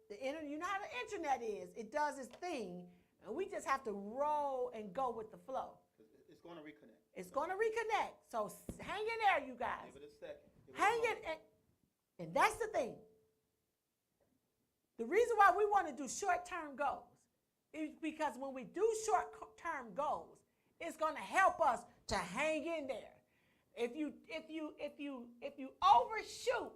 You know how the internet is. It does its thing, and we just have to roll and go with the flow. It's going to reconnect. It's going to reconnect. So hang in there, you guys. Give it a second. Hang it. And that's the thing. The reason why we want to do short-term goals is because when we do short-term goals, it's going to help us to hang in there. If you overshoot,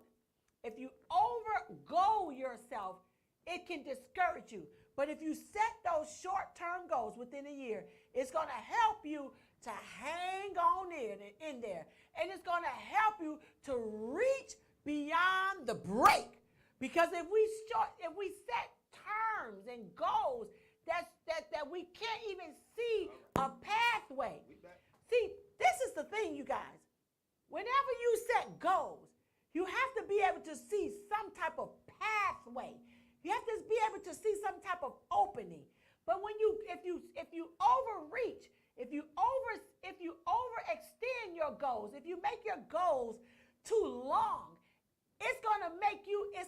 if you overgo yourself, it can discourage you. But if you set those short-term goals within a year, it's going to help you to hang on in there. And it's going to help you to reach beyond the break. Because if we set terms and goals that we can't even see a pathway. See, this is the thing, you guys. Whenever you set goals, you have to be able to see some type of pathway. You have to be able to see some type of opening. But if you overreach, if you overextend your goals, if you make your goals too long, it's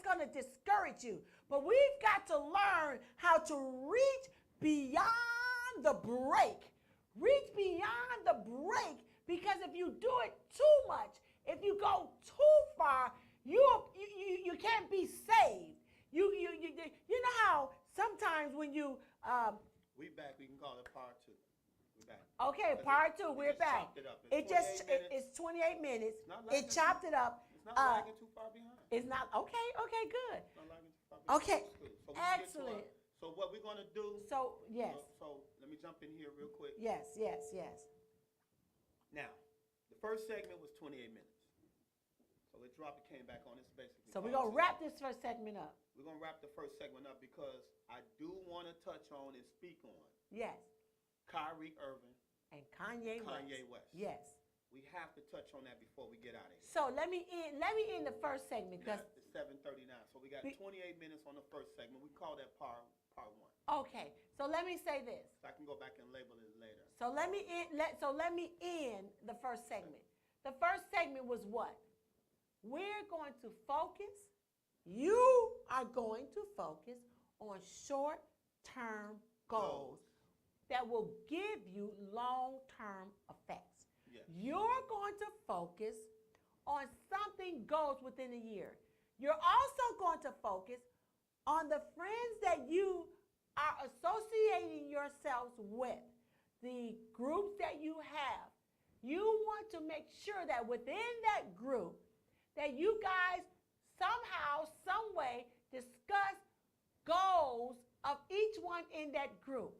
going to discourage you. But we've got to learn how to reach beyond the break. Reach beyond the break, because if you do it too much, if you go too far, you can't be saved. You know how sometimes when you we back, we can call it part 2. We're back. Okay, part 2, we're back. It's 28 minutes. It chopped it up. It's not lagging too far behind. It's not okay, good. It's not lagging too far behind. Okay. So Excellent. So what we're gonna do? So yes. So let me jump in here real quick. Yes. Now, the first segment was 28 minutes. So it dropped, it came back on. It's basically. So we're gonna wrap this first segment up. We're gonna wrap the first segment up because I do want to touch on and speak on. Yes. Kyrie Irving and Kanye West. Yes. We have to touch on that before we get out of here. So let me end the first segment because it's 7:39. So we got 28 minutes on the first segment. We call that part 1. Okay. So let me say this. So I can go back and label it later. So let me end the first segment. The first segment was what? We're going to focus. You are going to focus on short-term goals that will give you long-term effects. Yes. You're going to focus on something goes within a year. You're also going to focus on the friends that you are associating yourselves with, the groups that you have. You want to make sure that within that group that you guys somehow, some way discuss goals of each one in that group.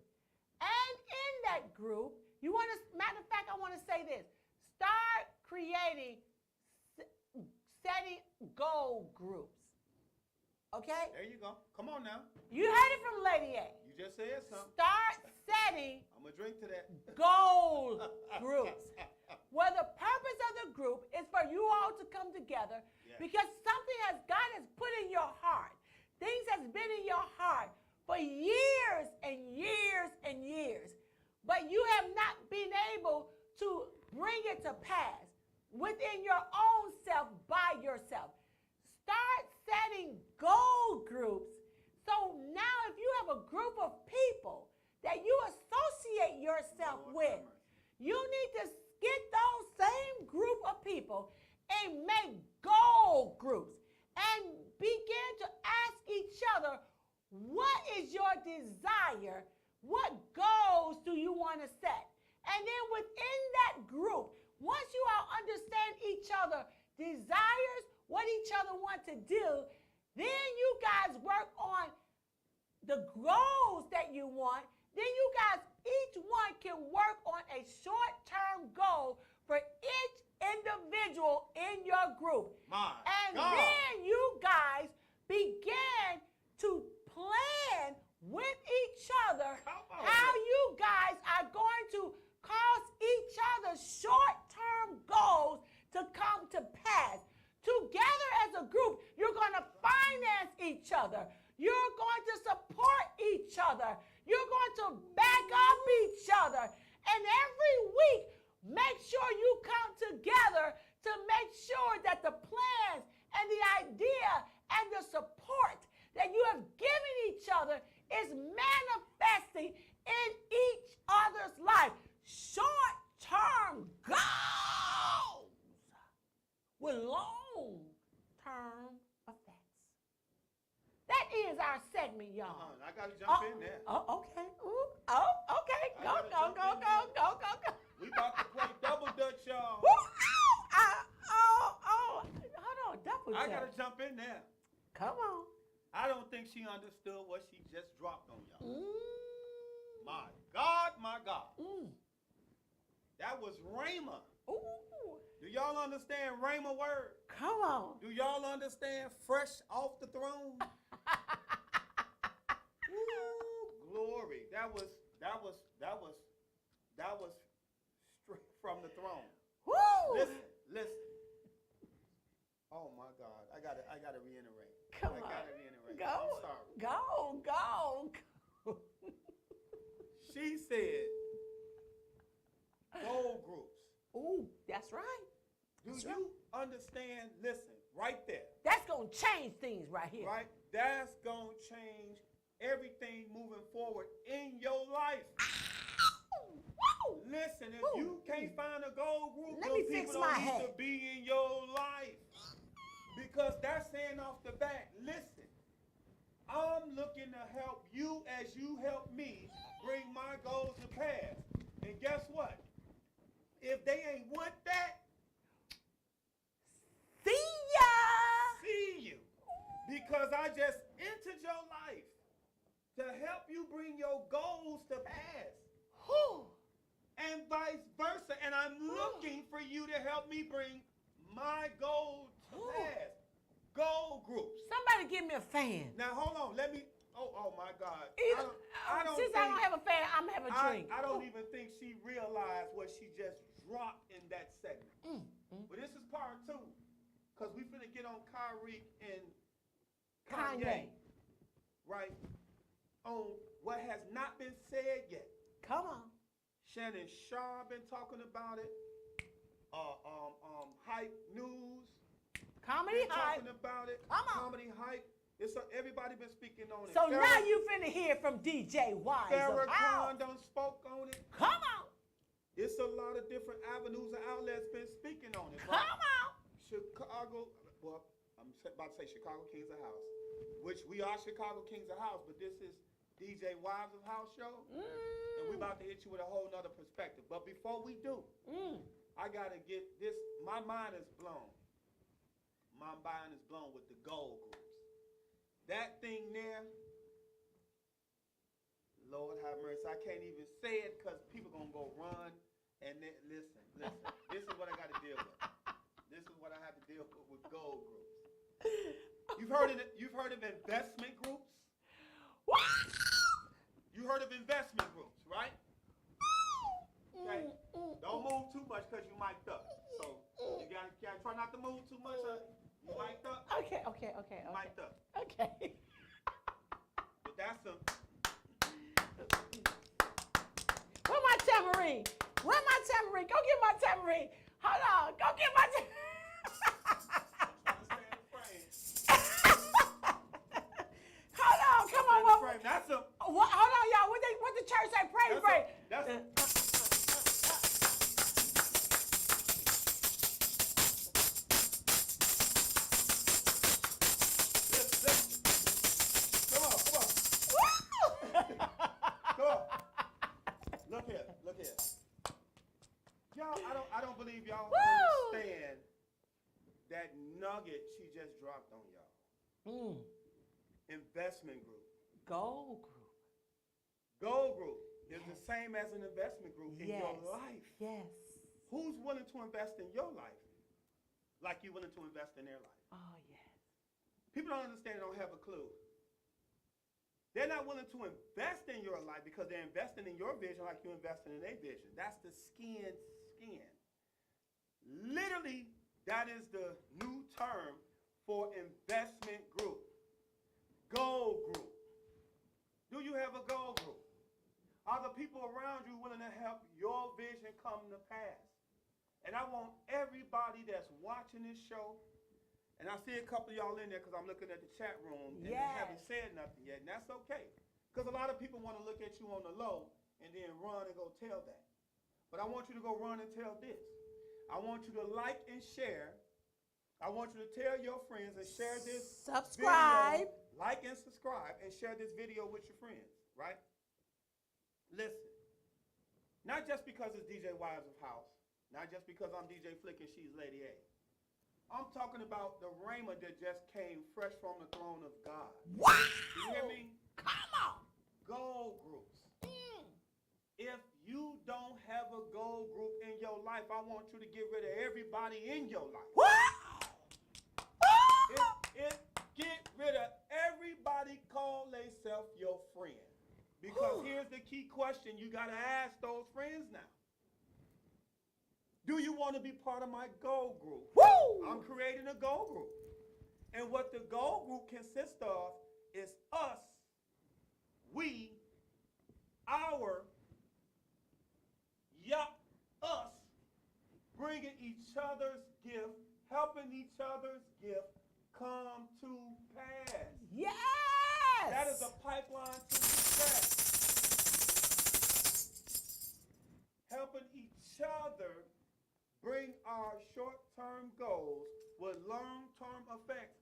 And in that group, you want to, matter of fact, I want to say this. Start setting goal groups. Okay? There you go. Come on now. You heard it from Lady A. You just said something. Start setting I'm going to drink to that. Goal groups. Where the purpose of the group is for you all to come together because something God has put in your heart. Things has been in your heart for years and years and years. But you have not been able to bring it to pass within your own self by yourself. Start setting goal groups. So now if you have a group of people that you associate yourself with, you need to get those same group of people and make goal groups and begin to ask each other, what is your desire? What goals do you want to set? And then within that group, once you all understand each other's desires, what each other want to do, then you guys work on the goals that you want. Then you guys, each one can work on a short-term goal for each individual in your group. Then you guys begin to plan with each other how you guys are going to cause each other's short-term goals to come to pass. Together as a group, you're going to finance each other. You're going to support each other. You're going to back up each other. And every week, make sure you come together to make sure that the plans and the idea and the support that you have given is manifesting in each other's life. Short-term goals with long-term effects. That is our segment, y'all. I got to jump in there. Oh, okay. Ooh, okay. Go. We about to play double dutch, y'all. Hold on, double I dutch. got to jump in there. Come on. I don't think she understood what she just dropped on y'all. My God. That was Rhema. Ooh. Do y'all understand Rhema word? Come on. Do y'all understand fresh off the throne? Ooh, glory. That was straight from the throne. Woo. Listen. Oh my God. I gotta reiterate. Come I on. gotta reiterate. Go. I'm sorry. Go. She said goal groups. Ooh, that's right. Do you understand? Listen, right there. That's going to change things right here. Right? That's going to change everything moving forward in your life. Woo. Listen, if you can't find a goal group, Let those me fix people my don't need hat. to be in your life. Because that's saying off the bat, listen, I'm looking to help you as you help me bring my goals to pass. And guess what? If they ain't want that, see you. Because I just entered your life to help you bring your goals to pass. Whew. And vice versa. And I'm looking for you to help me bring my goals to pass. Goal groups. Somebody give me a fan. Now hold on. Let me. Oh my God. Since I don't have a fan, I'm having a drink. I don't even think she realized what she just dropped in that segment. But this is part 2. Because we finna get on Kyrie and Kanye. Right? On what has not been said yet. Come on. Shannon Sharp been talking about it. Hype News. Comedy hype. Talking about it. Come on. Comedy hype. Everybody been speaking on it. So now you finna hear from DJ Wise. Farrakhan done spoke on it. Come on. It's a lot of different avenues and outlets been speaking on it. Come on. Chicago, well, I'm about to say Chicago Kings of House, which we are Chicago Kings of House, but this is DJ Wives of House show, and we about to hit you with a whole nother perspective. But before we do, I gotta get this. My mind is blown. My mind is blown with the goal groups. That thing there, Lord have mercy. I can't even say it because people gonna go run. And then, listen. This is what I got to deal with. This is what I have to deal with goal groups. You've heard of investment groups? You heard of investment groups, right? Okay. Don't move too much because you mic'd up. So you gotta try not to move too much. You mic'd up? Okay. Mic'd up. Okay. But that's a. Where my tambourine? Go get my tambourine. Hold on. Go get my Hold on. Come on. That's a. Hold on, y'all. What the church say? Pray. Look here. Y'all, I don't believe y'all understand that nugget she just dropped on y'all. Investment group. Goal group is the same as an investment group in your life. Yes. Who's willing to invest in your life like you're willing to invest in their life? Oh, yes. People don't understand, don't have a clue. They're not willing to invest in your life because they're investing in your vision like you're investing in their vision. That's the skin. Literally, that is the new term for investment group. Goal group. Do you have a goal group? Are the people around you willing to help your vision come to pass? And I want everybody that's watching this show, and I see a couple of y'all in there because I'm looking at the chat room and they haven't said nothing yet, and that's okay. Because a lot of people want to look at you on the low and then run and go tell that. But I want you to go run and tell this. I want you to like and share. I want you to tell your friends and share this Subscribe. video. Like and subscribe and share this video with your friends, right? Listen. Not just because it's DJ Wives of House. Not just because I'm DJ Flick and she's Lady A. I'm talking about the rhema that just came fresh from the throne of God. Wow! You hear me? Come on! Goal groups. If you don't have a goal group in your life, I want you to get rid of everybody in your life. Wow! Get rid of everybody, call themselves your friend. Because here's the key question you got to ask those friends now. Do you want to be part of my goal group? Woo! I'm creating a goal group. And what the goal group consists of is us, we, our, us, bringing each other's gift, helping each other's gift come to pass. Yes! That is a pipeline to success. Helping each other bring our short-term goals with long-term effects.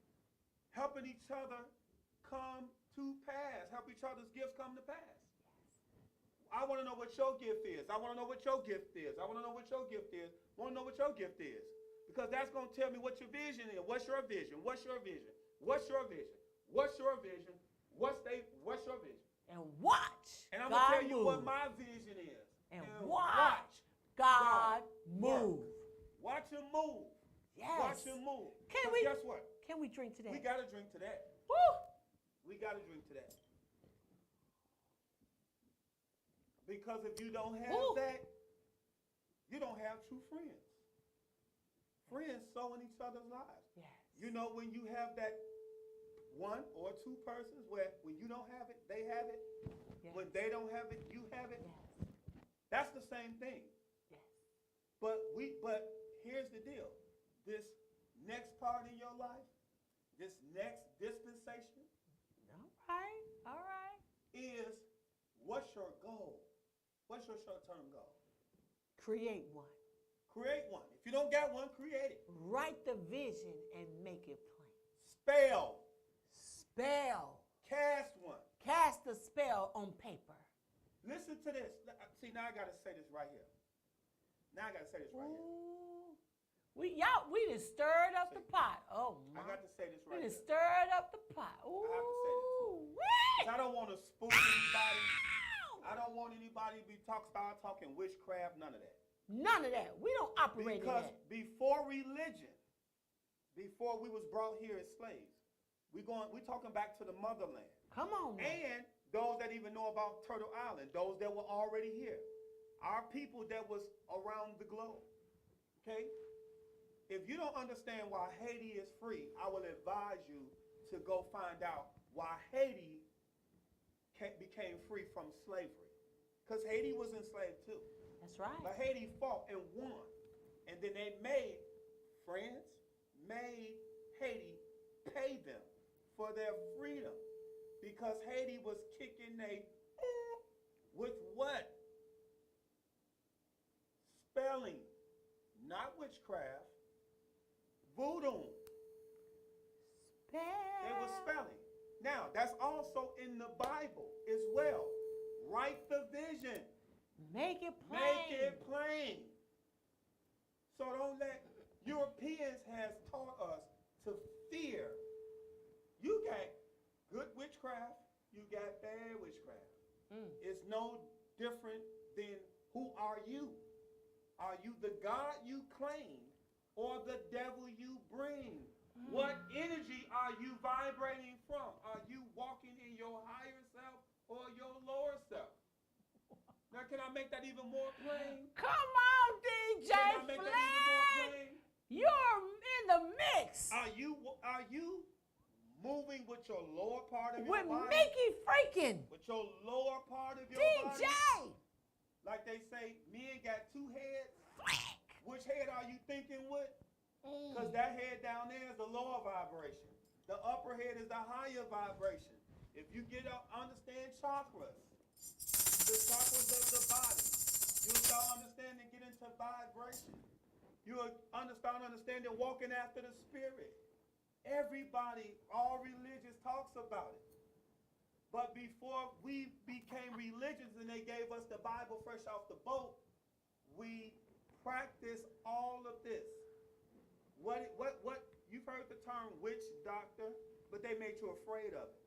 Helping each other come to pass. Help each other's gifts come to pass. I want to know what your gift is. I want to know what your gift is. I want to know what your gift is. I want to know what your gift is. Because that's going to tell me what your vision is. What's your vision? What's your vision? What's your vision? What's your vision? What's your vision? And watch And I'm God going to tell you move. what my vision is. And watch God move. Watch him move. Yes. Watch him move. Can 'Cause we, guess what? Can we drink today? We got to drink to that. Woo! We got to drink to that. Because if you don't have that, you don't have true friends. Friends sow in each other's lives. Yes. You know, when you have that one or two persons where when you don't have it, they have it. Yes. When they don't have it, you have it. Yes. That's the same thing. Yes. But here's the deal. This next part in your life, this next dispensation All right. is what's your goal? What's your short-term goal? Create one. Create one. If you don't got one, create it. Write the vision and make it plain. Spell. Cast one. Cast a spell on paper. Listen to this. See, now I got to say this right here. Ooh. We done stirred up the pot. Oh, my. I got to say this right We here. done stirred up the pot. Ooh. I have to say this. Wee! I don't want to spook anybody. I don't want anybody to start talking witchcraft, none of that. None of that. We don't operate Because in that. before religion, before we was brought here as slaves, we talking back to the motherland. Come on now. And those that even know about Turtle Island, those that were already here. Our people that was around the globe. Okay? If you don't understand why Haiti is free, I will advise you to go find out why Haiti became free from slavery. Because Haiti was enslaved too. That's right. But Haiti fought and won. And then they made Haiti pay them for their freedom. Because Haiti was kicking with what? Spelling. Not witchcraft. Voodoo. They were spelling. Now, that's also in the Bible as well. Write the vision. Make it plain. Make it plain. So don't let Europeans has taught us to fear. You got good witchcraft, you got bad witchcraft. It's no different than who are you? Are you the God you claim or the devil you bring? What energy are you vibrating from? Are you walking in your higher self or your lower self? Now, can I make that even more plain? Come on, DJ Can I make that even more Flick. plain? You're in the mix. Are you moving with your lower part of your With body? Mickey freaking. With your lower part of your DJ. body? Like they say, men got two heads. Flick. Which head are you thinking with? Because that head down there is the lower vibration. The upper head is the higher vibration. If you get up, understand chakras, the chakras of the body, you'll start understanding, get into vibration. You'll start understanding walking after the spirit. Everybody, all religions talks about it. But before we became religious and they gave us the Bible fresh off the boat, we practiced all of this. What, you've heard the term witch doctor, but they made you afraid of it.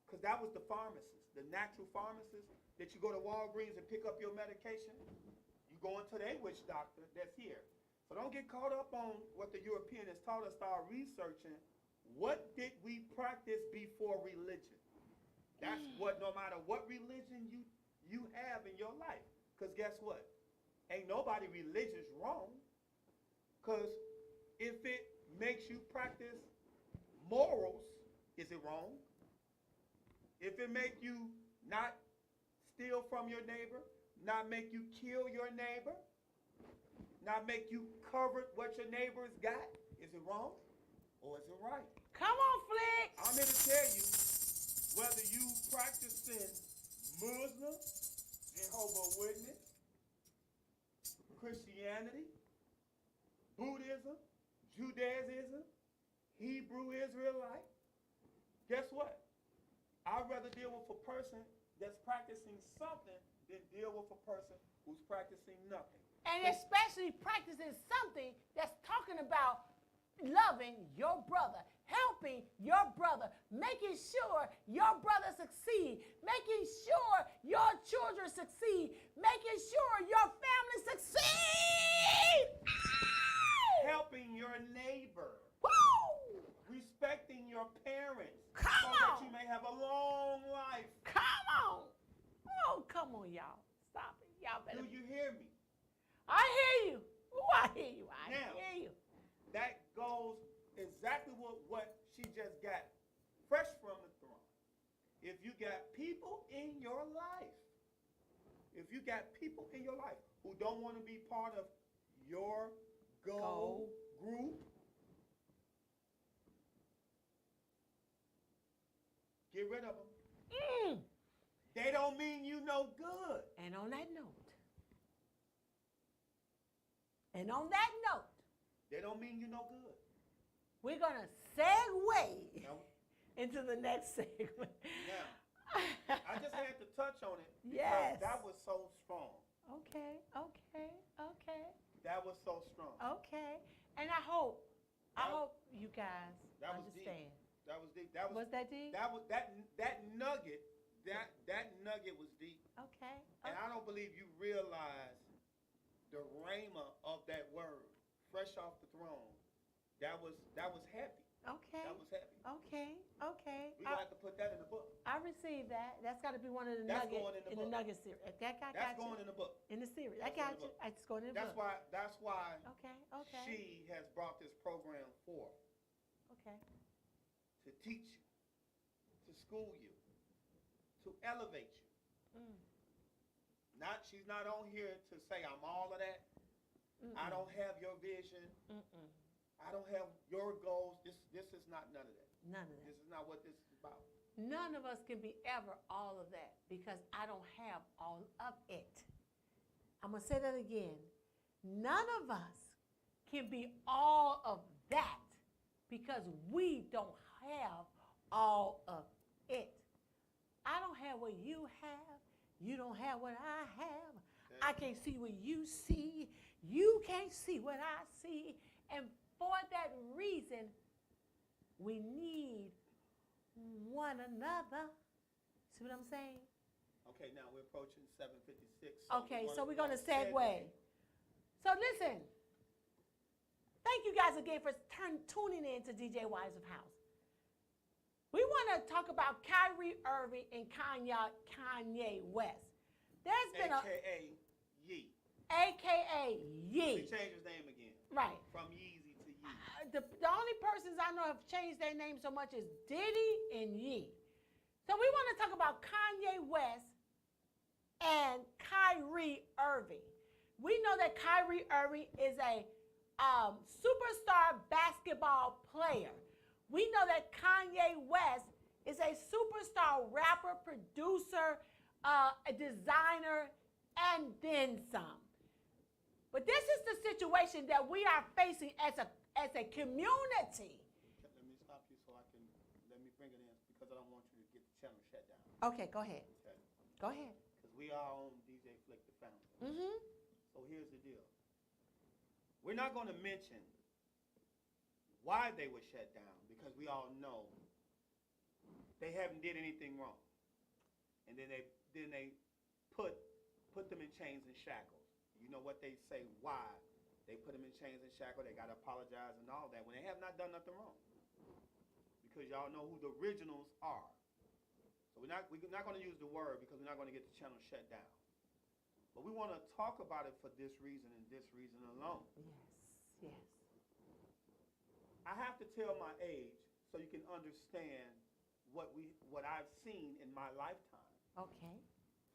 Because that was the pharmacist, the natural pharmacist that you go to Walgreens and pick up your medication. You go into their witch doctor that's here. So don't get caught up on what the European has taught us. Start researching what did we practice before religion. That's what, no matter what religion you have in your life. Because guess what? Ain't nobody religious wrong. Because if it makes you practice morals, is it wrong? If it make you not steal from your neighbor, not make you kill your neighbor, not make you cover what your neighbor's got, is it wrong or is it right? Come on, Flick. I'm here to tell you, whether you practicing Muslim, Jehovah's Witness, Christianity, Buddhism, Judaism, Hebrew Israelite, guess what? I'd rather deal with a person that's practicing something than deal with a person who's practicing nothing. And especially practicing something that's talking about loving your brother, helping your brother, making sure your brother succeed, making sure your children succeed, making sure your family succeed. Helping your neighbor. Woo! Respecting your parents. Come so that on. you may have a long life. Come on. Oh, come on, y'all. Stop it. Y'all better. Do you hear me? I hear you. Oh, I hear you. I Now, hear you. That goes exactly what she just got fresh from the throne. If you got people in your life, who don't want to be part of your goal group, get rid of them. They don't mean you no good. And on that note, They don't mean you no good. we're going to segue Now, into the next segment. now, I just had to touch on it because Yes. that was so strong. Okay. That was so strong. And I hope you guys That was deep. understand. That was deep. Was that deep? That was that nugget. That nugget was deep. Okay. And I don't believe you realize the rhema of that word, fresh off the throne. That was heavy. Okay. That was heavy. Okay. We gonna have to put that in the book. I received that. That's got to be one of the That's nuggets going in the in the book. nugget series. That got That's you. going in the book. In the series. I That's going got in the you. book. It's going in the That's book. why Okay. she has brought this program forth Okay. to teach you, to school you, to elevate you. She's not on here to say I'm all of that. I don't have your vision. I don't have your goals. This is not none of that. None of that. This is not what this is about. None of us can be ever all of that because I don't have all of it. I'm going to say that again. None of us can be all of that because we don't have all of it. I don't have what you have. You don't have what I have. I can't see what you see. You can't see what I see. And for that reason, we need one another. See what I'm saying? Okay, now we're approaching 7:56. Okay, so we're going to segue. So listen, thank you guys again for tuning in to DJ Wives of House. We want to talk about Kyrie Irving and Kanye West. There's been AKA Yee. AKA He Yee. changed his name again. Right. From Yeezy to Yee. The only persons I know have changed their name so much is Diddy and Yee. So we want to talk about Kanye West and Kyrie Irving. We know that Kyrie Irving is a superstar basketball player. We know that Kanye West is a superstar rapper, producer, a designer, and then some. But this is the situation that we are facing as a community. Let me stop you so I can, let me bring it in because I don't want you to get the channel shut down. Okay, go ahead. Okay? Go ahead. Because we are on DJ Flick the Founder. Mm-hmm. So here's the deal. We're not going to mention why they were shut down because we all know they haven't did anything wrong. And then they put them in chains and shackles. You know what they say, why they put them in chains and shackles, they got to apologize and all that when they have not done nothing wrong. Because y'all know who the originals are. So we're not going to use the word because we're not going to get the channel shut down. But we want to talk about it for this reason and this reason alone. Yes, yes. I have to tell my age so you can understand what I've seen in my lifetime. Okay.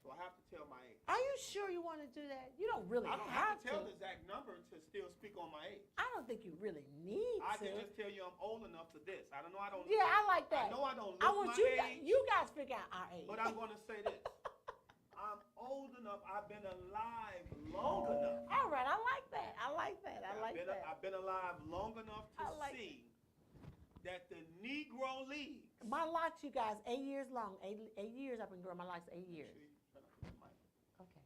So I have to tell my age. Are you sure you want to do that? You don't really I don't have to tell the exact number to still speak on my age. I don't think you really need I to. can just tell you I'm old enough for this. I don't know. I don't. Yeah, I like that. I know I don't look I want my you age. you guys figure out our age. But I'm going to say this. I'm old enough. I've been alive long enough. All right, I like that. I like that. I've been alive long enough to like see that the Negro Leagues. My locks, you guys, 8 years long. 8 years I've been growing my locks. 8 years. Okay.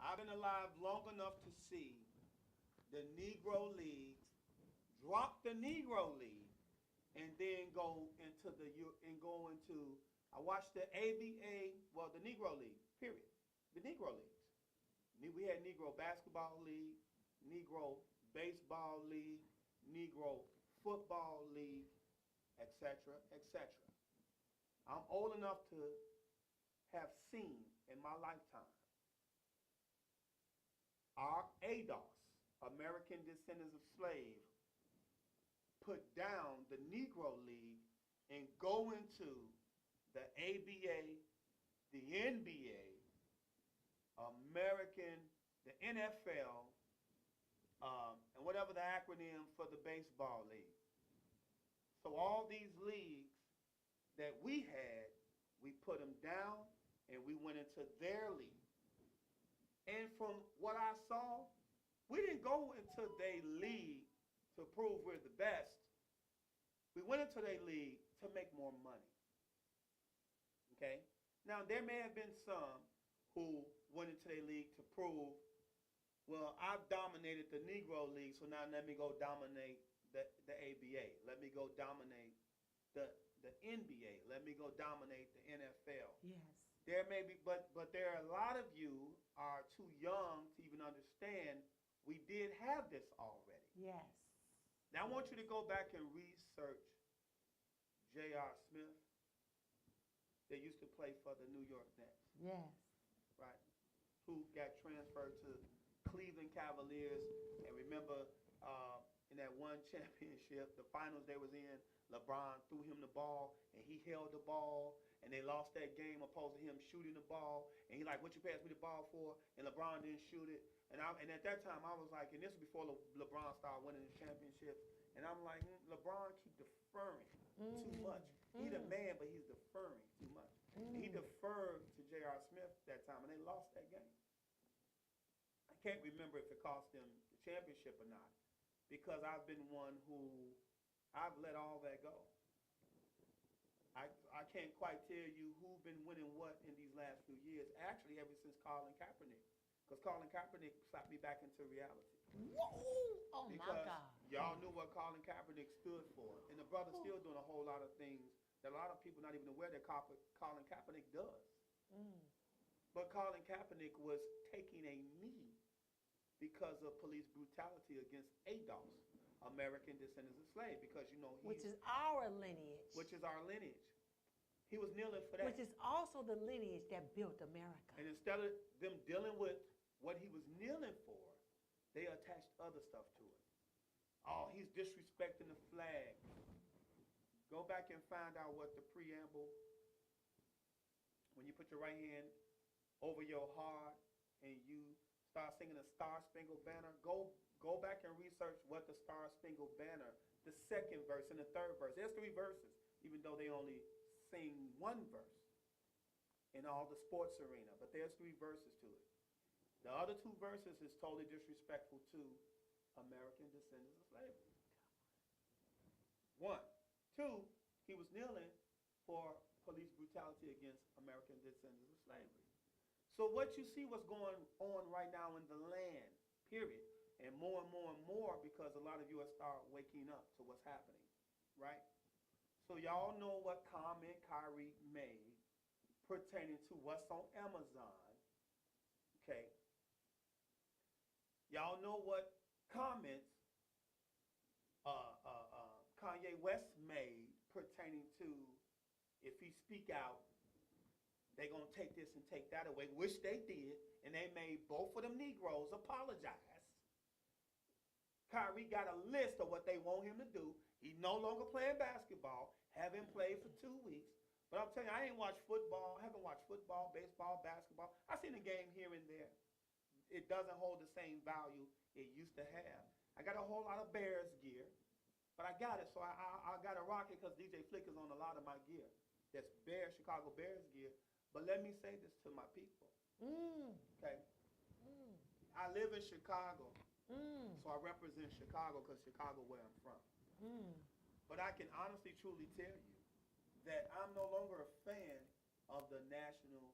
I've been alive long enough to see the Negro Leagues drop the Negro League and then go into I watched the ABA, well, the Negro League, period. The Negro Leagues. We had Negro Basketball League, Negro Baseball League, Negro Football League, etc., etc. I'm old enough to have seen in my lifetime our ADOS, American Descendants of Slaves, put down the Negro League and go into the ABA, the NBA, the NFL, and whatever the acronym for the baseball league. So all these leagues that we had, we put them down and we went into their league. And from what I saw, we didn't go into their league to prove we're the best. We went into their league to make more money. Okay? Now, there may have been some who went into their league to prove, well, I've dominated the Negro League, so now let me go dominate the ABA. Let me go dominate the NBA. Let me go dominate the NFL. Yes. There may be, but there are a lot of you are too young to even understand we did have this already. Yes. Now I want you to go back and research J.R. Smith. They used to play for the New York Nets. Yes. Right? Who got transferred to Cleveland Cavaliers. And remember, in that one championship, the finals they was in, LeBron threw him the ball, and he held the ball, and they lost that game opposed to him shooting the ball. And he like, what you pass me the ball for? And LeBron didn't shoot it. And at that time, I was like, and this was before LeBron started winning the championships. And I'm like, LeBron keep deferring too much. He's a man, but he's deferring too much. And he deferred to J.R. Smith that time, and they lost that game. I can't remember if it cost them the championship or not, because I've been one who I've let all that go. I can't quite tell you who's been winning what in these last few years, actually ever since Colin Kaepernick, because Colin Kaepernick slapped me back into reality. Whoa! Oh, because my God. Y'all knew what Colin Kaepernick stood for, and the brother's still doing a whole lot of things that a lot of people not even aware that Colin Kaepernick does. But Colin Kaepernick was taking a knee because of police brutality against ADOS, American Descendants of Slaves, because which is our lineage. Which is our lineage. He was kneeling for that. Which is also the lineage that built America. And instead of them dealing with what he was kneeling for, they attached other stuff to it. Oh, he's disrespecting the flag. Go back and find out what the preamble, when you put your right hand over your heart and you start singing the Star Spangled Banner, go back and research what the Star Spangled Banner, the second verse and the third verse. There's 3 verses, even though they only sing one verse in all the sports arena, but there's 3 verses to it. The other 2 verses is totally disrespectful to American descendants of slavery. 1. 2, he was kneeling for police brutality against American descendants of slavery. So what you see what's going on right now in the land, period, and more because a lot of you are start waking up to what's happening, right? So y'all know what comment Kyrie made pertaining to what's on Amazon, okay? Y'all know what comments Kanye West made pertaining to if he speak out, they're going to take this and take that away, which they did, and they made both of them Negroes apologize. Kyrie got a list of what they want him to do. He's no longer playing basketball, haven't played for 2 weeks. But I'm telling you, I ain't watched football, haven't watched football, baseball, basketball. I've seen a game here and there. It doesn't hold the same value it used to have. I got a whole lot of Bears gear, but I got it, so I got to rock it because DJ Flick is on a lot of my gear. That's Chicago Bears gear. But let me say this to my people. Okay? I live in Chicago, so I represent Chicago because Chicago where I'm from. But I can honestly, truly tell you that I'm no longer a fan of the National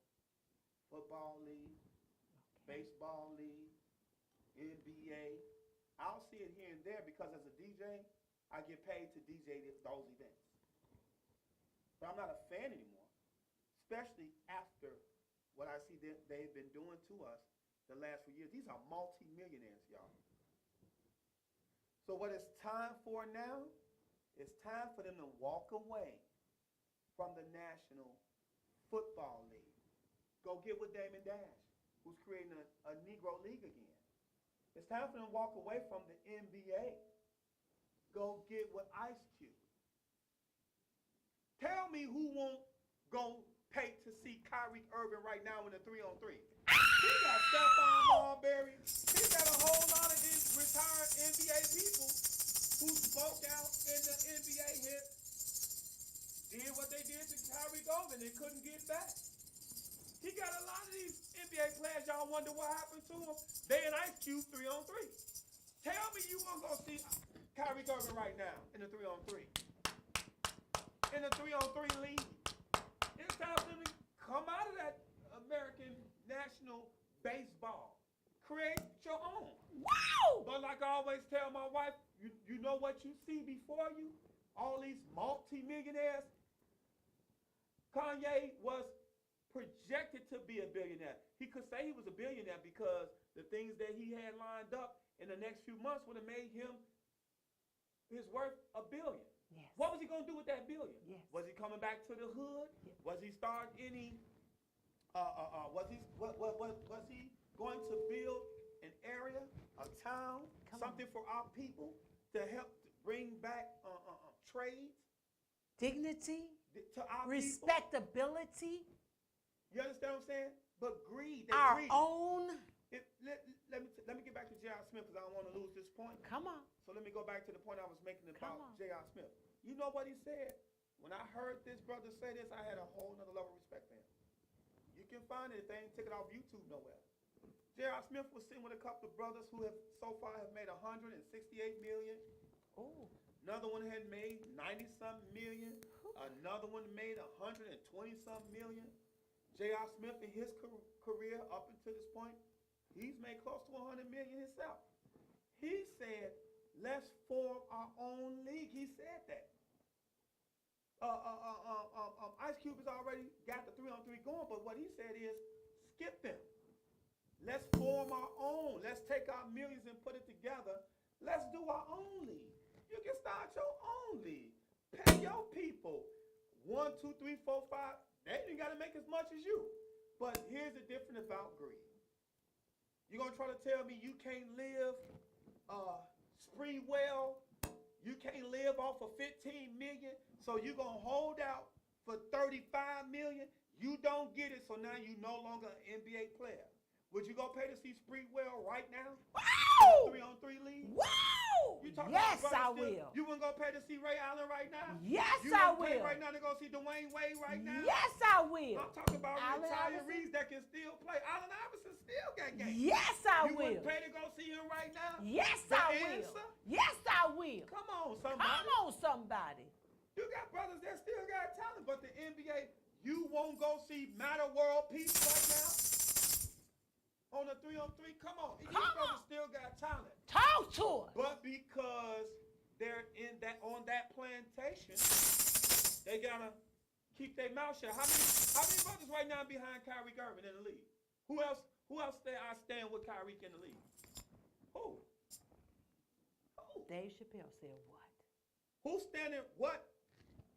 Football League, Baseball League, NBA. I'll see it here and there because as a DJ, I get paid to DJ those events. But I'm not a fan anymore, especially after what I see that they've been doing to us the last few years. These are multi-millionaires, y'all. So what it's time for now, it's time for them to walk away from the National Football League. Go get with Damon Dash, who's creating a Negro League again. It's time for them to walk away from the NBA. Go get with Ice Cube. Tell me who won't go pay to see Kyrie Irving right now in the 3-on-3. He got Stephon Marbury. He got a whole lot of retired NBA people who spoke out in the NBA hit, did what they did to Kyrie Irving and couldn't get back. He got a lot of these NBA players, y'all wonder what happened to them. They and Ice Cube 3-on-3. Tell me you won't go see Kyrie Irving right now in the 3-on-3. In the 3-on-3 league. It's time for them to come out of that American National Baseball. Create your own. Wow! But like I always tell my wife, you know what you see before you? All these multi-millionaires. Kanye was projected to be a billionaire. He could say he was a billionaire because the things that he had lined up in the next few months would have made him his worth $1 billion. Yes. What was he going to do with that $1 billion? Yes. Was he coming back to the hood? Yes. Was he starting any? Was he going to build an area, a town, something for our people to help bring back trades, dignity, to our respectability. People? You understand what I'm saying? But greed, our greed. Own. Let me get back to J.R. Smith because I don't want to lose this point. Come on. So let me go back to the point I was making about J.R. Smith. You know what he said? When I heard this brother say this, I had a whole nother level of respect for him. You can find it if they ain't took it off YouTube nowhere. J.R. Smith was sitting with a couple of brothers who have so far have made $168 million. Oh. Another one had made 90-something million. Another one made 120-something million. J.R. Smith in his career up until this point, he's made close to 100 million himself. He said, let's form our own league. He said that. Ice Cube has already got the 3-on-3 going, but what he said is, skip them. Let's form our own. Let's take our millions and put it together. Let's do our own league. You can start your own league. Pay your people. 1, 2, 3, 4, 5. They ain't got to make as much as you. But here's the difference about greed. You're going to try to tell me you can't live spree well, you can't live off of 15 million, so you're going to hold out for 35 million. You don't get it, so now you're no longer an NBA player. Would you go pay to see Spreewell right now? Woo! 3-on-3 league? Woo! You talking Yes, about I brothers still- will. You wouldn't go pay to see Ray Allen right now? Yes, you I wouldn't pay will. right now to go see Dwayne Wade right now? Yes, I will. I'm talking about Allen retirees that can still play. Allen Iverson still got game. Yes, I You will. wouldn't pay to go see him right now? Yes, The I will. answer? Yes, I will. Come on, somebody. Come on, somebody. You got brothers that still got talent, but the NBA, you won't go see Matter World Peace right now? On the 3-on-3? Come on. These brothers still got talent. Talk to us. But because they're on that plantation, they gotta keep their mouth shut. How many brothers right now behind Kyrie Irving in the league? Who else stand with Kyrie in the league? Who? Dave Chappelle said what? Who's standing? What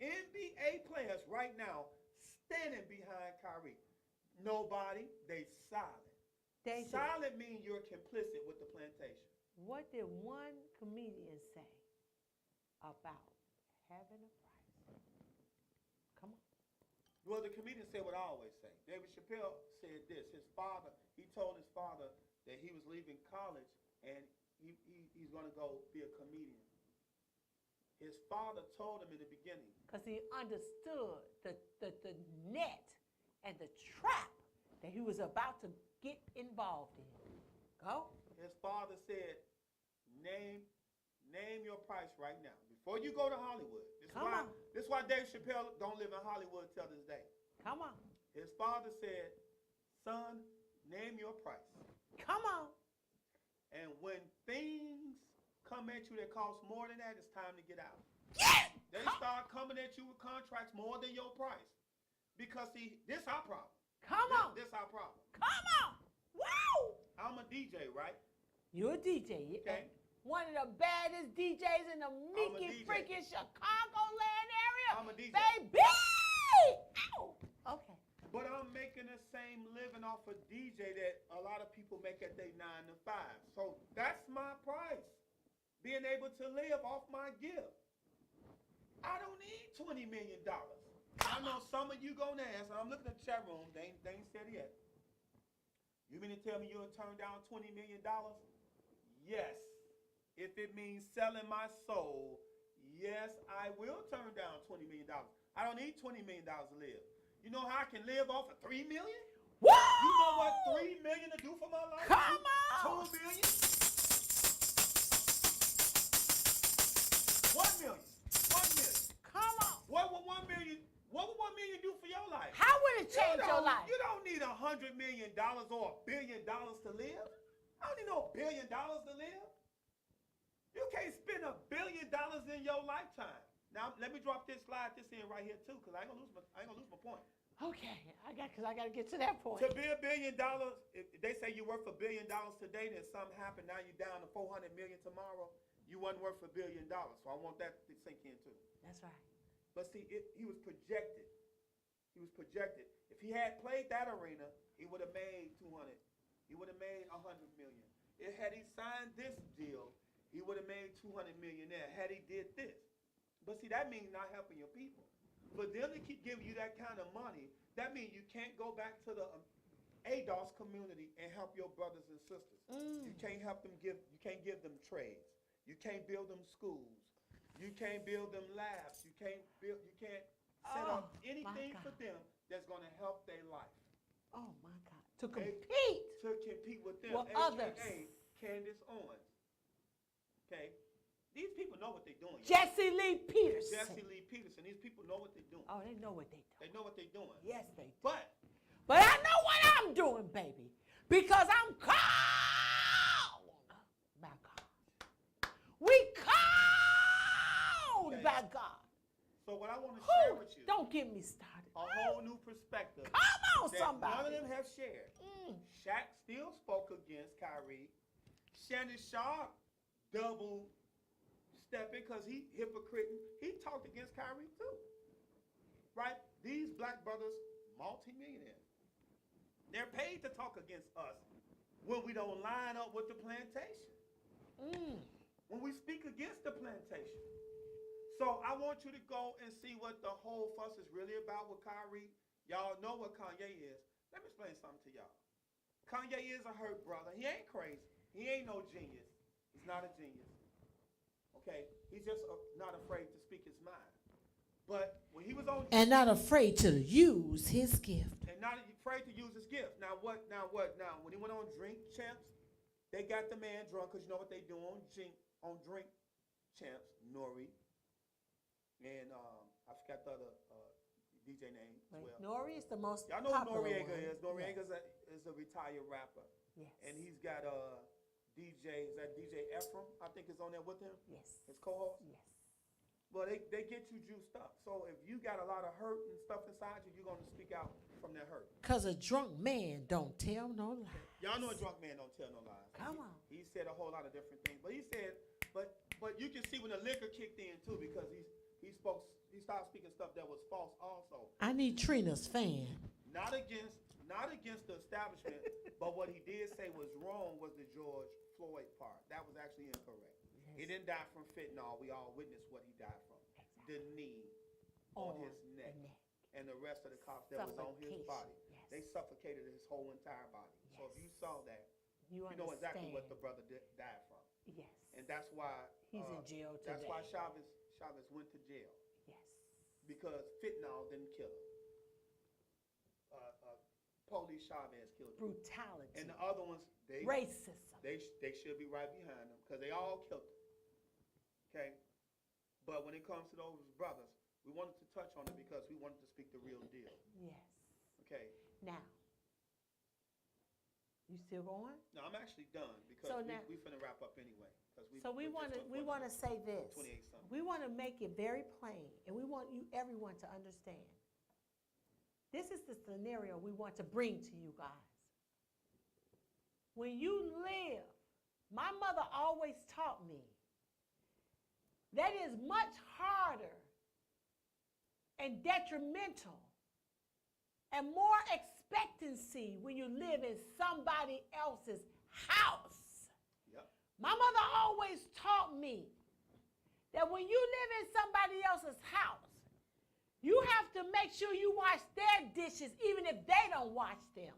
NBA players right now standing behind Kyrie? Nobody. They silent. Silent means you're complicit with the plantation. What did one comedian say about having a price? Come on. Well, the comedian said what I always say. David Chappelle said this. He told his father that he was leaving college and he's going to go be a comedian. His father told him in the beginning. Because he understood the net and the trap that he was about to get involved in. Go. His father said, name your price right now. Before you go to Hollywood. This is why Dave Chappelle don't live in Hollywood till this day. Come on. His father said, son, name your price. Come on. And when things come at you that cost more than that, it's time to get out. Yeah! They start coming at you with contracts more than your price. Because see, this our problem. Come on. This our problem. Come on. Wow. I'm a DJ, right? You're a DJ. Okay. One of the baddest DJs in the meeky freaking Chicagoland area. I'm a DJ. Baby! Ow! Okay. But I'm making the same living off a DJ that a lot of people make at their 9 to 5. So that's my price. Being able to live off my gift. I don't need $20 million. I know some of you gonna ask, and I'm looking at the chat room, they ain't said it yet. You mean to tell me you'll turn down $20 million? Yes. If it means selling my soul, yes, I will turn down $20 million. I don't need $20 million to live. You know how I can live off of $3 million? Woo! You know what $3 million to do for my life? Come on! $2 million? $1 million. $1 million. Come on. What would $1 million do for your life? How would it change your life? You don't need $100 million or $1 billion to live. I don't need no $1 billion to live. You can't spend $1 billion in your lifetime. Now let me drop this slide this in right here too, because I ain't gonna lose my point. Okay, I gotta get to that point. To be $1 billion, if they say you're worth $1 billion today, then something happened. Now you're down to 400 million tomorrow. You wasn't worth $1 billion, so I want that to sink in too. That's right. But see, he was projected. He was projected. If he had played that arena, he would have made 200. He would have made 100 million. Had he signed this deal, he would have made 200 million there. Had he did this. But see, that means not helping your people. For them to keep giving you that kind of money, that means you can't go back to the ADOS community and help your brothers and sisters. You can't help them you can't give them trades. You can't build them schools. You can't build them labs. You can't set up anything for them that's going to help their life. Oh my God. To compete. To compete with them. With others. Candace Owens. Okay? These people know what they're doing. Jesse Lee Peterson. Jesse Lee Peterson. These people know what they're doing. Oh, they know what they're doing. They know what they're doing. Yes, they do. But I know what I'm doing, baby. Because I'm called by God. We called by God. So what I want to share with you. Don't get me started. A whole new perspective. Come on, that somebody. None of them have shared. Shaq still spoke against Kyrie. Shannon Sharp double stepping because he hypocrite. He talked against Kyrie too. Right? These black brothers, multi-millionaires. They're paid to talk against us when we don't line up with the plantation. When we speak against the plantation. So I want you to go and see what the whole fuss is really about with Kyrie. Y'all know what Kanye is. Let me explain something to y'all. Kanye is a hurt brother. He ain't crazy. He ain't no genius. He's not a genius. Okay? He's just not afraid to speak his mind. But when he was on And not afraid to use his gift. and not afraid to use his gift. Now when he went on Drink Champs, they got the man drunk because you know what they do on Drink Champs, Nori. And I forgot the other DJ name as well. Nori is the most Y'all know who popular Noriega one. is. Noriega Yes. is a retired rapper. Yes. And he's got DJ, is that DJ Ephraim, I think is on there with him, Yes. his co-host. Yes. Well, they get you juiced up. So if you got a lot of hurt and stuff inside you, you're going to speak out from that hurt. Because a drunk man don't tell no lies. Y'all know a drunk man don't tell no lies. Come on. He said a whole lot of different things. But he said, but you can see when the liquor kicked in too, because he started speaking stuff that was false also. I need Trina's fan. Not against the establishment, but what he did say was wrong was the George Floyd part. That was actually incorrect. Yes. He didn't die from fentanyl. We all witnessed what he died from. Exactly. The knee on his neck. And the rest of the cops that was on his body. Yes. They suffocated his whole entire body. Yes. So if you saw that, you understand. know exactly what the brother died from. Yes. And that's why He's in jail today. That's why Chavez went to jail, Yes. because fentanyl didn't kill him. Police Chavez killed him. Brutality. And the other ones, Racism. they should be right behind them because they all killed him. Okay? But when it comes to those brothers, we wanted to touch on it because we wanted to speak the real deal. Yes. Okay? Now, you still going? No, I'm actually done because So we finna wrap up anyway. So we want to say this. 28 something. We want to make it very plain, and we want everyone to understand. This is the scenario we want to bring to you guys. When you live, my mother always taught me that is much harder and detrimental and more expectancy when you live in somebody else's house. Yep. My mother always taught me that when you live in somebody else's house, you have to make sure you wash their dishes even if they don't wash them.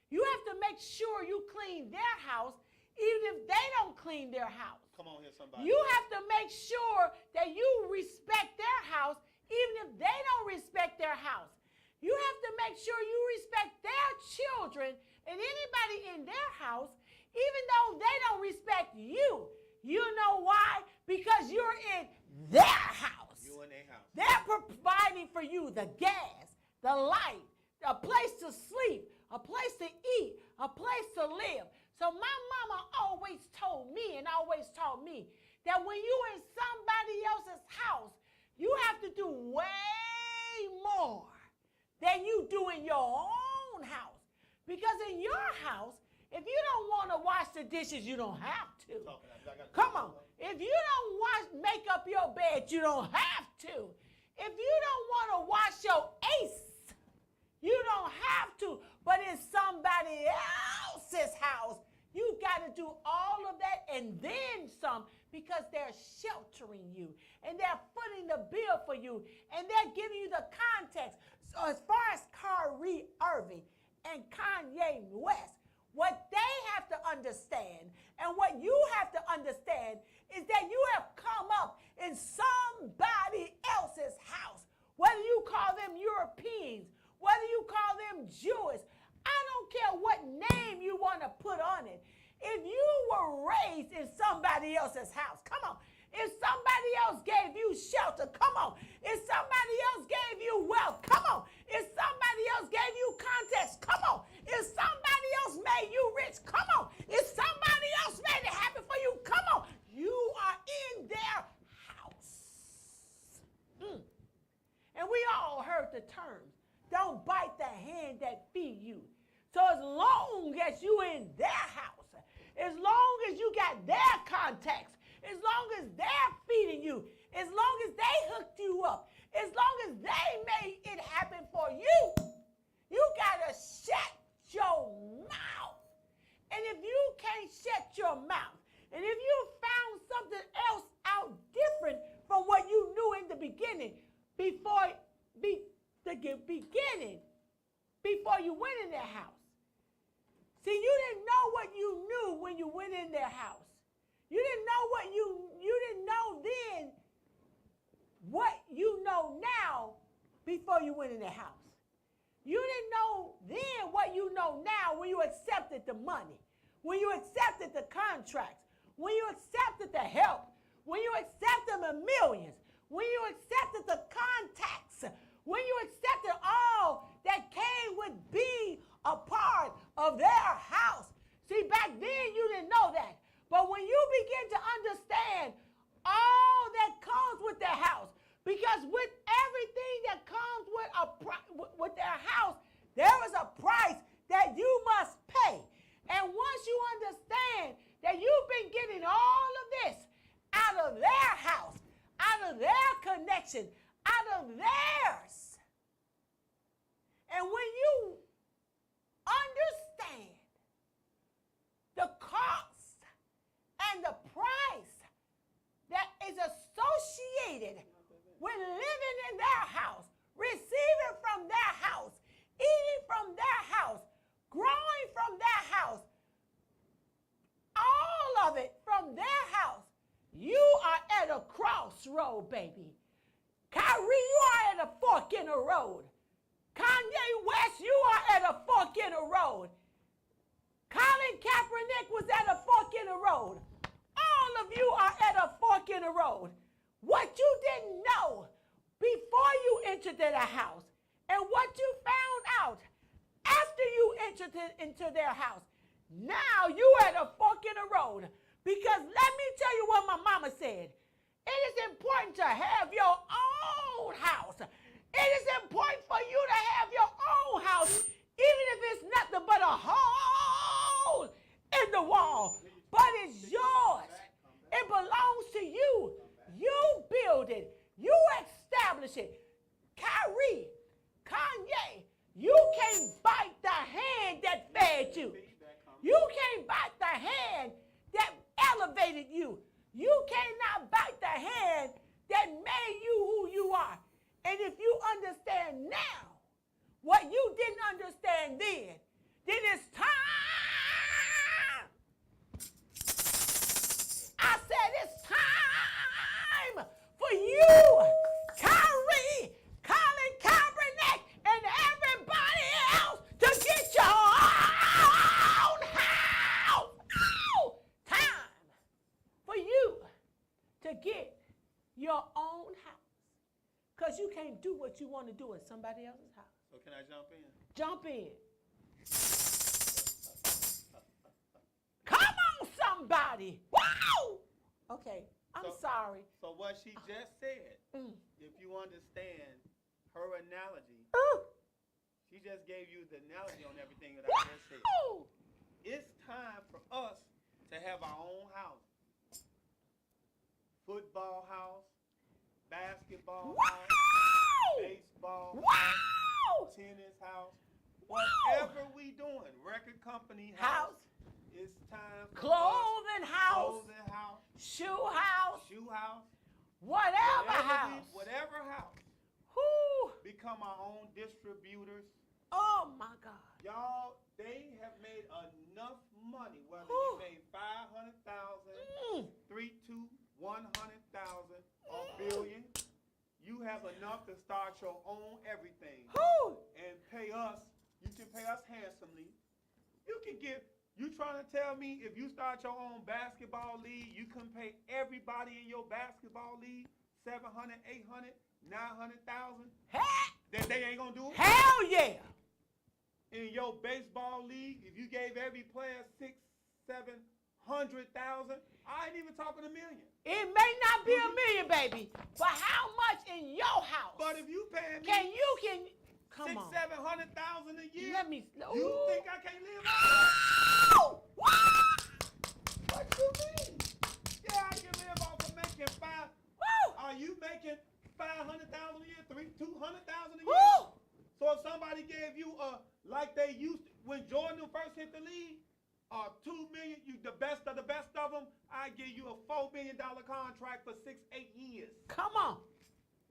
You have to make sure you clean their house even if they don't clean their house. Come on here, somebody. You have to make sure that you respect their house even if they don't respect their house. You have to make sure you respect their children and anybody in their house even though they don't respect you. You know why? Because you're in their house. You in their house. They're providing for you the gas, the light, a place to sleep, a place to eat, a place to live. So my mama always told me and always taught me that when you're in somebody else's house, you have to do way more than you do in your own house. Because in your house, if you don't want to wash the dishes, you don't have to. Come on. If you don't make up your bed, you don't have to. If you don't want to wash your ace, you don't have to. But in somebody else's house, you got to do all of that and then some because they're sheltering you and they're footing the bill for you and they're giving you the context. So as far as Kyrie Irving and Kanye West, what they have to understand and what you have to understand is that you have come up in somebody else's house. Whether you call them Europeans, whether you call them Jewish, I don't care what name you want to put on it. If you were raised in somebody else's house, come on. If somebody else gave you shelter, come on. If somebody else gave you wealth, come on. If somebody else gave you context, come on. If somebody else made you rich, come on. If somebody else made it happen for you, come on. You are in their house. And we all heard the terms. Don't bite the hand that feed you. So as long as you in their house, as long as you got their context, as long as they're feeding you, as long as they hooked you up, as long as they made it happen for you, you got to shut your mouth. And if you can't shut your mouth, and if you found something else out different from what you knew in the beginning, before you went in their house, See, you didn't know what you knew when you went in their house. You didn't know what you didn't know then what you know now before you went in their house. You didn't know then what you know now when you accepted the money, when you accepted the contracts, when you accepted the help, when you accepted the millions, when you accepted the contacts, when you accepted all that came with being a part of their house. See, back then you didn't know that. But when you begin to understand all that comes with their house, because with everything that comes with their house, there is a price that you must pay. And once you understand that you've been getting all of this out of their house, out of their connection, out of theirs, and when you understand the cost and the price that is associated with living in their house, receiving from their house, eating from their house, growing from their house, all of it from their house, you are at a crossroad, baby. Kyrie, you are at a fork in the road. Kanye West, you are at a fork in the road. Colin Kaepernick was at a fork in the road. All of you are at a fork in the road. What you didn't know before you entered their house and what you found out after you entered into their house, now you at a fork in the road. Because let me tell you what my mama said. It is important to have your own house. It is important for you to have your own house, even if it's nothing but a hole in the wall. But it's yours. It belongs to you. You build it. You establish it. Kyrie, Kanye, you can't bite the hand that fed you. You can't bite the hand that elevated you. You cannot bite the hand that made you who you are. And if you understand now what you didn't understand then it's time. I said it's time for you, Kyrie, Colin Kaepernick, and everybody else to get your own house. Oh, time for you to get your own house. Because you can't do what you want to do in somebody else's house. So can I jump in? Jump in. Come on, somebody. Wow! Okay, I'm sorry. So what she just said, if you understand her analogy, she just gave you the analogy on everything that I just said. It's time for us to have our own house. Football house, basketball house, baseball house, tennis house, whatever we doing, record company house. It's time for clothing house, shoe house, whatever house. Whatever house. Who? Become our own distributors. Oh my God. Y'all, they have made enough money, whether you made 500,000, 100,000, or billion. You have enough to start your own everything and pay us. You can pay us handsomely. You trying to tell me if you start your own basketball league, you can pay everybody in your basketball league 700, 800, 900,000? That they ain't gonna do it? Hell yeah. In your baseball league, if you gave every player 600, 700,000, I ain't even talking a million. It may not be a million, baby, but how much in your house? But if you pay me come on. 600,000, 700,000 a year, Let me. you think I can't live? What you mean? Yeah, I can live off of making five. Are you making 500,000 a year, 200,000 a year? So if somebody gave you like they used to, when Jordan first hit the league, 2 million, you the best of them, I give you a $4 million contract for 6-8 years. Come on.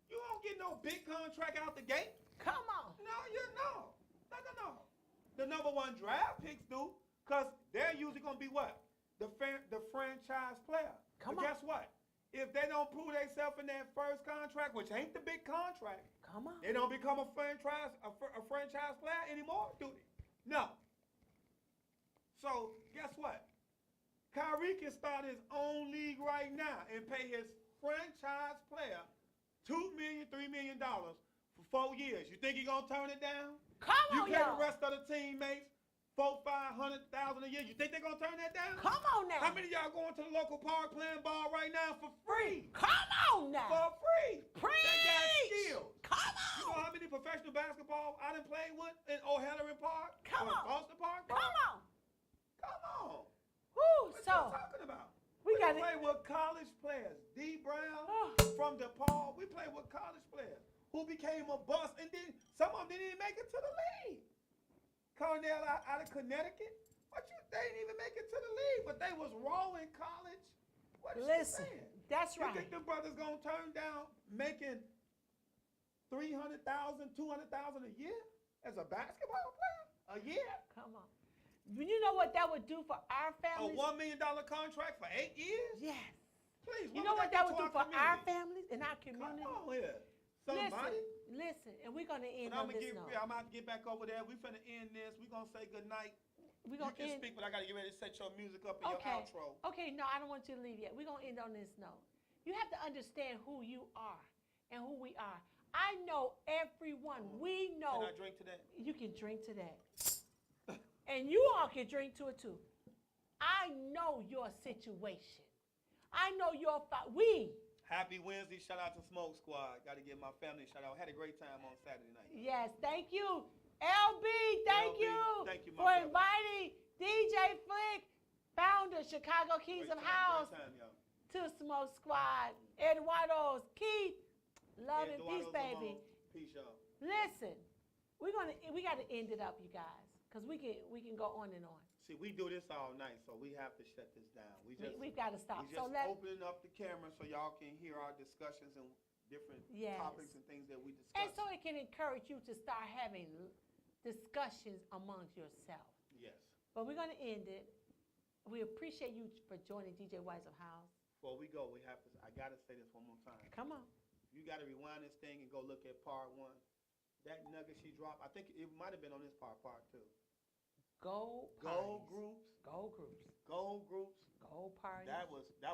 You don't get no big contract out the gate. Come on. No. The number one draft picks do. Because they're usually going to be what? The franchise player. Come but on. guess what? If they don't prove themselves in that first contract, which ain't the big contract, Come on. they don't become a franchise player anymore, do they? No. So guess what? Kyrie can start his own league right now and pay his franchise player $2 million, $3 million for 4 years. You think he's gonna turn it down? Come You on, pay the y'all. rest of the teammates $400,000, $500,000 a year. You think they're gonna turn that down? Come on now. How many of y'all going to the local park playing ball right now for free? Come on now. For free. Preach. They got skills. Come You know on. how many professional basketball I done played with in O'Halloran Park? Come or on. Foster Park? Come on. Come on. Woo. What you So talking about? we got play it. with college players. D. Brown Oh. from DePaul. We played with college players who became a bust, and then some of them didn't even make it to the league. Cornell out of Connecticut. They didn't even make it to the league, but they was raw in college. What is Listen, you saying? that's You right. think the brothers gonna turn down making $300,000, $200,000 a year as a basketball player a year? Come on. You know what that would do for our A families? $1 million contract for 8 years? Yes. Please, You know what that would do for our community? families and our Come community? on here. Somebody. Listen, and we're gonna end But on this note. I'm about to get back over there. We finna end this. We gonna say good night. We're You gonna can end. speak, but I gotta get ready to set your music up and Okay. your outro. Okay, no, I don't want you to leave yet. We're gonna end on this note. You have to understand who you are and who we are. I know everyone. We know. Can I drink to that? You can drink to that. And you all can drink to it too. I know your situation. I know your we. Happy Wednesday. Shout out to Smoke Squad. Gotta give my family a shout out. Had a great time on Saturday night. Yes, thank you. LB, thank LB, you, thank you, my for brother. inviting DJ Flick, founder, Chicago Kings Great of time, House, Great time, y'all. to Smoke Squad, Eduardo's, Keith, love and Eduardo peace, baby. Zamone. Peace, y'all. Listen, we got to end it up, you guys, because we can go on and on. See, we do this all night, so we have to shut this down. We've got to stop. We So just let opening up the camera so y'all can hear our discussions and different Yes. topics and things that we discuss. and so it can encourage you to start having discussions amongst yourself. Yes. But we're going to end it. We appreciate you for joining DJ Wise of House. Before we go, I gotta say this one more time. Come on. You gotta rewind this thing and go look at part 1. That nugget she dropped, I think it might have been on this part 2. Go Gold parties. groups, Go groups. gold groups. Go parties. That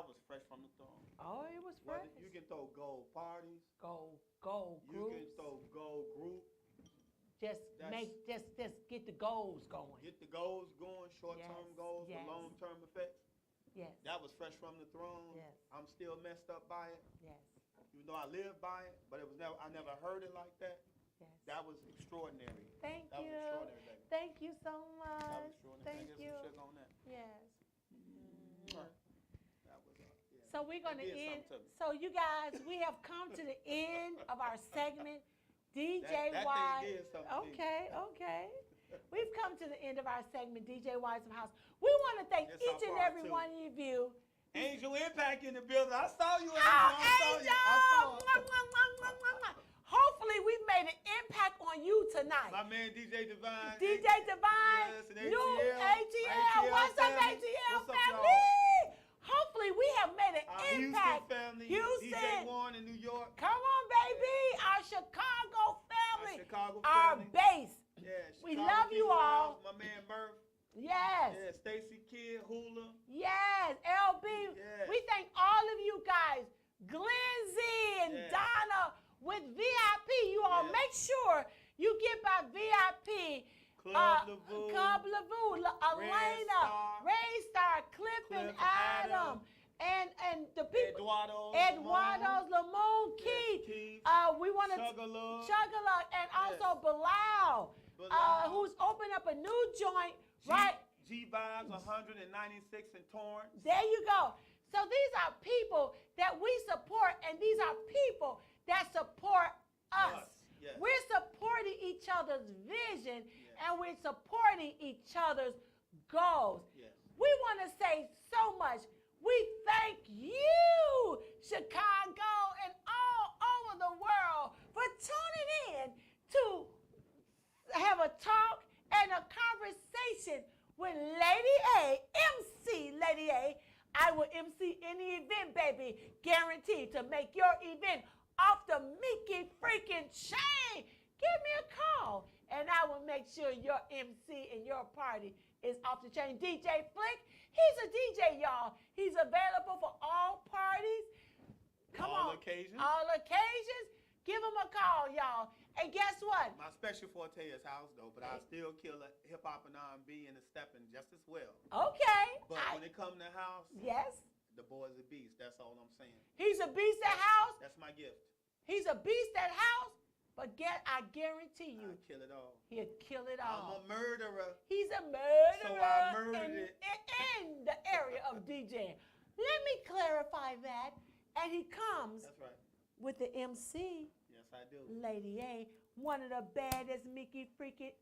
was fresh from the throne. Oh, it was fresh. You can throw gold parties. Go You groups. can throw gold group. Just get the goals going. Get the goals going, short-term Yes, goals, yes. the long-term effects. Yes. That was fresh from the throne. Yes. I'm still messed up by it, Yes. even though I lived by it, but I never heard it like that. Yes. That was extraordinary. Thank That was you. extraordinary, baby. Thank you so That was much. extraordinary. Thank Can I you. get some sugar on that? Yes. That was yeah. So we're going to That did end. something to me. So you guys, we have come to the end of our segment. DJ That Y. thing did something to me. Okay. We've come to the end of our segment, DJ Wise of House. We want to thank This each our and part every two. one of you. Angel Impact in the building. I saw you. Oh, I Angel! saw you. Hopefully, we've made an impact on you tonight. My man DJ Divine. DJ Divine, Yes, and new ATL. ATL. What's up, family? ATL What's up, family? Hopefully, we have made an impact. Houston family. Houston. DJ Warren in New York. Come on, baby. Our Chicago family. Chicago Our family. base. Yeah, We Chicago love you Kings of all. House, my man Murph. Yes. Yeah, Stacy Kidd, Hula. Yes. LB. Yes. We thank all of you guys. Glenn Z and Yes. Donna with VIP. You all Yes. make sure you get by VIP. Club Lavoo. Club Lavoo, Elena, Star. Ray Star, Cliff and Adam, and the people. Eduardo's, Lamone, Keith. Keith. We want to Chuggalug. Chuggalug, and also Bilal, Bilal. who's opened up a new joint, right? G Vibes 196 in Torrance. There you go. So these are people that we support, and these are people that support us. Yes. We're supporting each other's vision, and we're supporting each other's goals. Yes. We want to say so much. We thank you, Chicago, and all over the world for tuning in to have a talk and a conversation with Lady A, MC Lady A. I will MC any event, baby, guaranteed to make your event off the Mickey freaking chain. Give me a call, and I will make sure your MC and your party is off the chain. DJ Flick, he's a DJ, y'all. He's available for all parties. Come on. All occasions. All occasions. Give him a call, y'all. And guess what? My special forte is house, though, but I still kill hip-hop and R&B and the stepping just as well. Okay. But when it comes to house, yes, the boy's a beast. That's all I'm saying. He's a beast at house. That's my gift. He's a beast at house. But I guarantee you, I'll kill it all. He'll kill it all. I'm a murderer. He's a murderer. So I murdered it. In the area of DJing. Let me clarify that. And he comes That's right. with the MC. Yes, I do. Lady A, one of the baddest Mickey freaking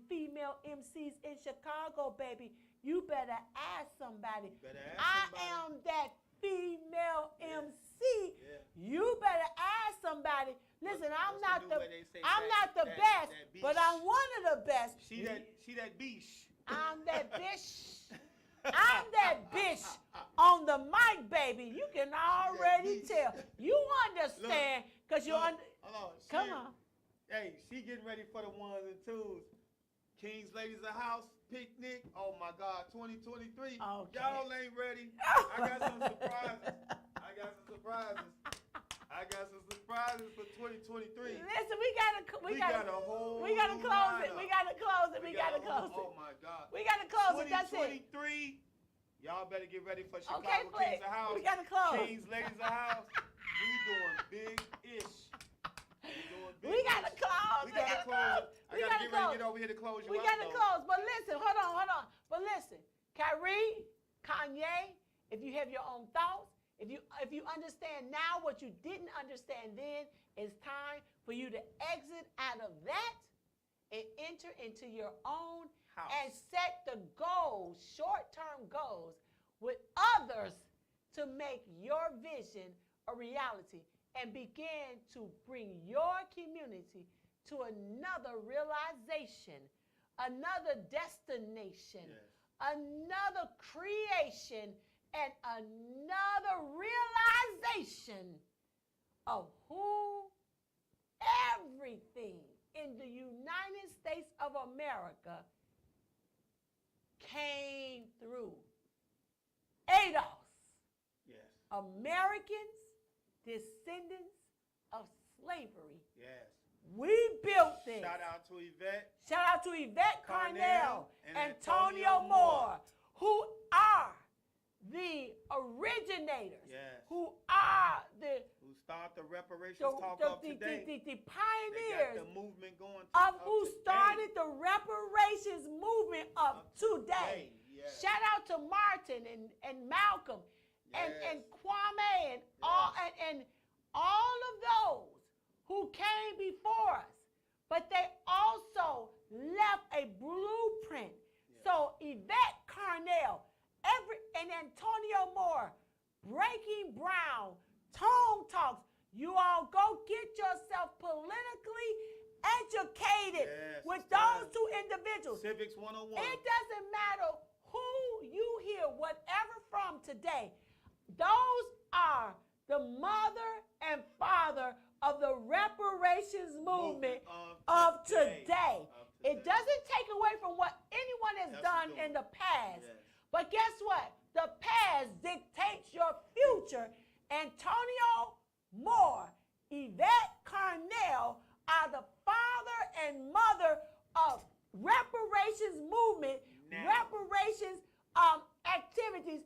female MCs in Chicago, baby. You better ask somebody. You better ask I somebody. am that female MC. Yeah. You better ask somebody. Listen, I'm What's not new the way they say I'm that- not the that- best, that but bitch? I'm one of the best. She that beast. I'm that bitch. I'm that bitch on the mic, baby. You can already bitch. tell. You understand, because you Hold on. come on. Hey, she getting ready for the ones and twos. Kings, ladies, a house picnic. Oh my God, 2023. Okay. Y'all ain't ready. I got some surprises. I got some surprises for 2023. Listen, we gotta We got a whole we gotta new close it. lineup. We gotta close it. We got gotta a close whole- it. Oh my God. We gotta close it. That's it. 2023. Y'all better get ready for Chicago Okay, please. Kings of House. We gotta close. Kings, ladies of house. We doing big-ish. We gotta close. We gotta close. I We gotta gotta get ready to close. get over here to close you We up, gotta though. close. But listen, hold on. But listen, Kyrie, Kanye, if you have your own thoughts, if you understand now what you didn't understand then, it's time for you to exit out of that and enter into your own House. and set the goals, short-term goals, with others to make your vision a reality and begin to bring your community to another realization, another destination, Yes. another creation, and another realization of who everything in the United States of America came through. ADOS, Yes. Americans, descendants of slavery. Yes. We built this. Shout out to Yvette. Shout out to Yvette Carnell and Antonio Moore, who are the originators, Yes. who are the Who start the reparations talk up today. the They pioneers got the movement going of up who today. started the reparations movement of today. Yes. Shout out to Martin and Malcolm and Yes. Kwame and all of those who came before us, but they also left a blueprint. Yes. So Yvette Carnell, and Antonio Moore, Breaking Brown, Tone Talks, you all go get yourself politically educated Yes, with it's those time. two individuals. Civics 101. It doesn't matter who you hear whatever from today. Those are the mother and father of the reparations movement of today. It doesn't take away from what anyone has That's done doing. in the past. Yes. But guess what? The past dictates your future. Antonio Moore, Yvette Carnell are the father and mother of reparations movement, Now. reparations activities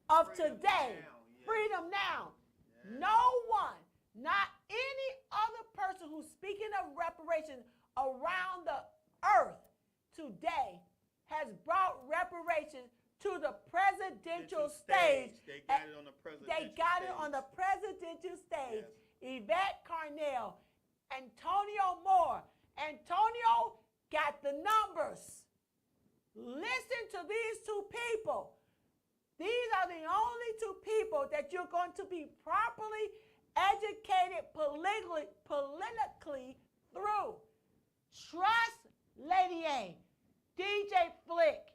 of Freedom today. now, yes. Freedom now. Yes. No one, not any other person who's speaking of reparations around the earth today has brought reparations to the presidential stage. They got it on the presidential They got it stage. on the presidential stage. Yes. Yvette Carnell, Antonio Moore. Antonio got the numbers. Listen to these two people. These are the only two people that you're going to be properly educated politically through. Trust Lady A, DJ Flick,